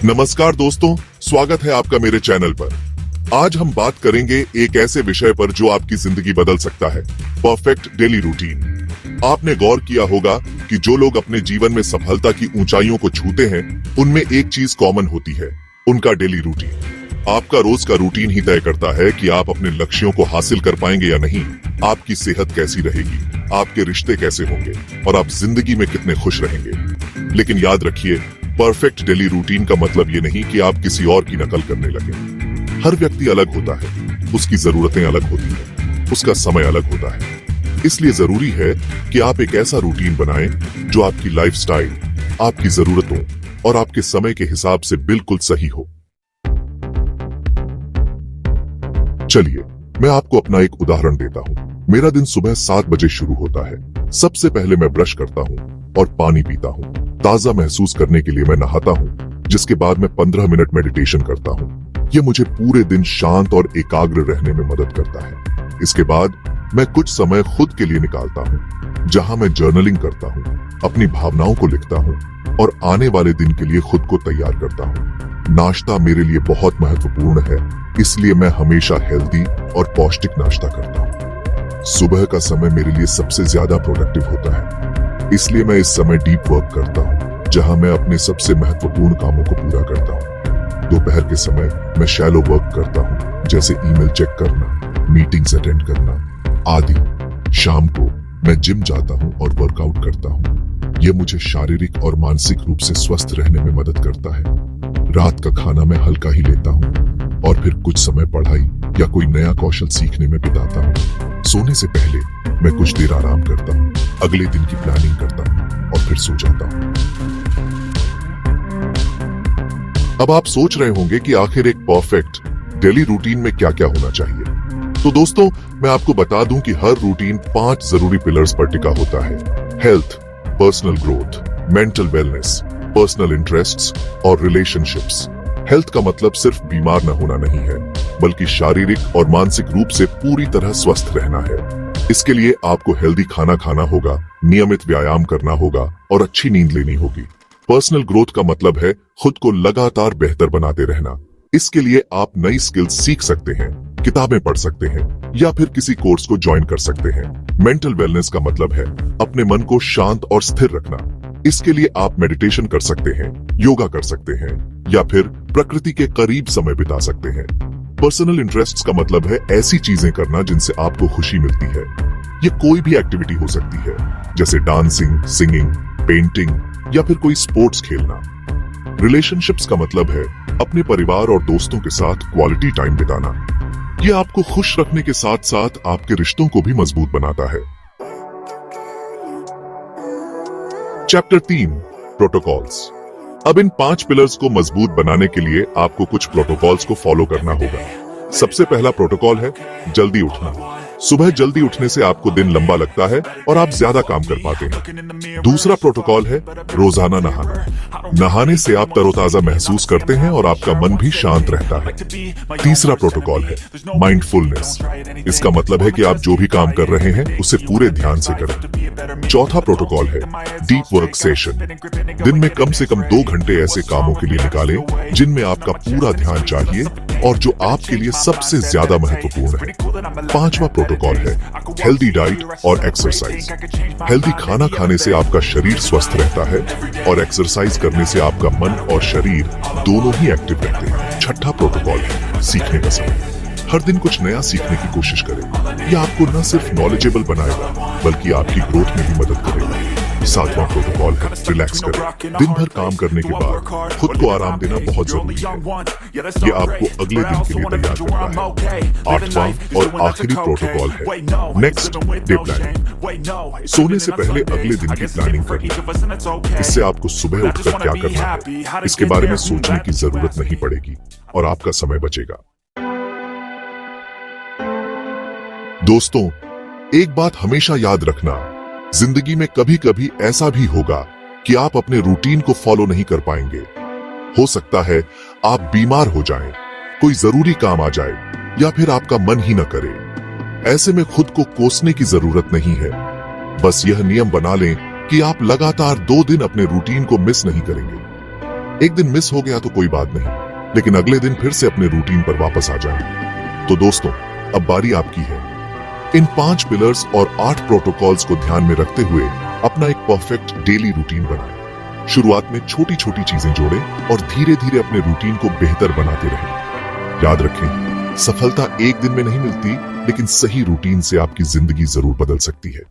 नमस्कार दोस्तों, स्वागत है आपका मेरे चैनल पर। आज हम बात करेंगे एक ऐसे विषय पर जो आपकी जिंदगी बदल सकता है, परफेक्ट डेली रूटीन। आपने गौर किया होगा कि जो लोग अपने जीवन में सफलता की ऊंचाइयों को छूते हैं, उनमें एक चीज कॉमन होती है, उनका डेली रूटीन। आपका रोज का रूटीन ही तय करता है कि आप अपने लक्ष्यों को हासिल कर पाएंगे या नहीं, आपकी सेहत कैसी रहेगी, आपके रिश्ते कैसे होंगे और आप जिंदगी में कितने खुश रहेंगे। लेकिन याद रखिए, परफेक्ट डेली रूटीन का मतलब ये नहीं कि आप किसी और की नकल करने लगे। हर व्यक्ति अलग होता है, उसकी जरूरतें अलग होती हैं, उसका समय अलग होता है। इसलिए जरूरी है कि आप एक ऐसा रूटीन बनाएं जो आपकी लाइफस्टाइल, आपकी जरूरतों और आपके समय के हिसाब से बिल्कुल सही हो। चलिए, मैं आपको अपना एक उदाहरण देता हूँ। मेरा दिन सुबह 7 बजे शुरू होता है। सबसे पहले मैं ब्रश करता हूँ और पानी पीता हूँ। ताजा महसूस करने के लिए मैं नहाता हूँ, जिसके बाद मैं 15 मिनट मेडिटेशन करता हूँ। ये मुझे पूरे दिन शांत और एकाग्र रहने में मदद करता है। इसके बाद मैं कुछ समय खुद के लिए निकालता हूँ, जहाँ मैं जर्नलिंग करता हूँ, अपनी भावनाओं को लिखता हूँ और आने वाले दिन के लिए खुद को तैयार करता हूँ। नाश्ता मेरे लिए बहुत महत्वपूर्ण है, इसलिए मैं हमेशा हेल्दी और पौष्टिक नाश्ता करता हूँ। सुबह का समय मेरे लिए सबसे ज्यादा प्रोडक्टिव होता है, इसलिए मैं इस समय डीप वर्क करता हूँ, जहां मैं अपने सबसे महत्वपूर्ण कामों को पूरा करता हूँ। दोपहर के समय मैं शैलो वर्क करता हूँ, जैसे ईमेल चेक करना, मीटिंग्स अटेंड करना आदि। शाम को मैं जिम जाता हूँ और वर्कआउट करता हूँ। यह मुझे शारीरिक और मानसिक रूप से स्वस्थ रहने में मदद करता है। रात का खाना मैं हल्का ही लेता हूँ और फिर कुछ समय पढ़ाई या कोई नया कौशल सीखने में बिताता हूँ। सोने से पहले मैं कुछ देर आराम करता हूँ, अगले दिन की प्लानिंग करता हूँ और फिर सो जाता हूँ। अब आप सोच रहे होंगे कि आखिर एक परफेक्ट डेली रूटीन में क्या क्या होना चाहिए। तो दोस्तों, मैं आपको बता दूं कि हर रूटीन 5 जरूरी पिलर्स पर टिका होता है: health, personal growth, mental wellness, personal interests और रिलेशनशिप्स। हेल्थ का मतलब सिर्फ बीमार न होना नहीं है, बल्कि शारीरिक और मानसिक रूप से पूरी तरह स्वस्थ रहना है। इसके लिए आपको हेल्दी खाना खाना होगा, नियमित व्यायाम करना होगा और अच्छी नींद लेनी होगी। पर्सनल ग्रोथ का मतलब है खुद को लगातार बेहतर बनाते रहना। इसके लिए आप नई स्किल्स सीख सकते हैं, किताबें पढ़ सकते हैं या फिर किसी कोर्स को ज्वाइन कर सकते हैं। मेंटल वेलनेस का मतलब है अपने मन को शांत और स्थिर रखना। इसके लिए आप मेडिटेशन कर सकते हैं, योगा कर सकते हैं या फिर प्रकृति के करीब समय बिता सकते हैं। पर्सनल इंटरेस्ट्स का मतलब है ऐसी चीजें करना जिनसे आपको खुशी मिलती है। ये कोई भी एक्टिविटी हो सकती है, जैसे डांसिंग, सिंगिंग, पेंटिंग या फिर कोई स्पोर्ट्स खेलना। रिलेशनशिप्स का मतलब है अपने परिवार और दोस्तों के साथ क्वालिटी टाइम बिताना। ये आपको खुश रखने के साथ साथ आपके रिश्तों को भी मजबूत बनाता है। Chapter 3, protocols. अब इन 5 पिलर्स को मजबूत बनाने के लिए आपको कुछ प्रोटोकॉल्स को फॉलो करना होगा। सबसे पहला प्रोटोकॉल है जल्दी उठना। सुबह जल्दी उठने से आपको दिन लंबा लगता है और आप ज्यादा काम कर पाते हैं। दूसरा प्रोटोकॉल है रोजाना नहाना। नहाने से आप तरोताजा महसूस करते हैं और आपका मन भी शांत रहता है। तीसरा प्रोटोकॉल है माइंडफुलनेस। इसका मतलब है कि आप जो भी काम कर रहे हैं उसे पूरे ध्यान से करें। चौथा प्रोटोकॉल है डीप वर्क सेशन। दिन में कम से कम 2 घंटे ऐसे कामों के लिए निकालें जिनमें आपका पूरा ध्यान चाहिए और जो आपके लिए सबसे ज्यादा महत्वपूर्ण है। पांचवा प्रोटोकॉल है हेल्दी डाइट और एक्सरसाइज। हेल्दी खाना खाने से आपका शरीर स्वस्थ रहता है और एक्सरसाइज करने से आपका मन और शरीर दोनों ही एक्टिव रहते हैं। छठा प्रोटोकॉल है सीखने का समय। हर दिन कुछ नया सीखने की कोशिश करें। यह आपको न सिर्फ नॉलेजेबल बनाएगा, बल्कि आपकी ग्रोथ में भी मदद करेगा। 7वां प्रोटोकॉल है रिलैक्स करें। दिन भर काम करने के बाद खुद को आराम देना बहुत जरूरी है। ये आपको अगले दिन के लिए तैयार करता है। 8वां और आखिरी प्रोटोकॉल है नेक्स्ट डे प्लानिंग। सोने से पहले अगले दिन की प्लानिंग करें। इससे आपको सुबह उठकर क्या करना है इसके बारे में सोचने की जरूरत नहीं पड़ेगी और आपका समय बचेगा। दोस्तों, एक बात हमेशा याद रखना, जिंदगी में कभी कभी ऐसा भी होगा कि आप अपने रूटीन को फॉलो नहीं कर पाएंगे। हो सकता है आप बीमार हो जाएं, कोई जरूरी काम आ जाए या फिर आपका मन ही न करे। ऐसे में खुद को कोसने की जरूरत नहीं है। बस यह नियम बना लें कि आप लगातार 2 दिन अपने रूटीन को मिस नहीं करेंगे। एक दिन मिस हो गया तो कोई बात नहीं, लेकिन अगले दिन फिर से अपने रूटीन पर वापस आ जाए। तो दोस्तों, अब बारी आपकी है। इन 5 पिलर्स और 8 प्रोटोकॉल्स को ध्यान में रखते हुए अपना एक परफेक्ट डेली रूटीन बनाएं। शुरुआत में छोटी छोटी चीजें जोड़ें और धीरे धीरे अपने रूटीन को बेहतर बनाते रहें। याद रखें, सफलता एक दिन में नहीं मिलती, लेकिन सही रूटीन से आपकी जिंदगी जरूर बदल सकती है।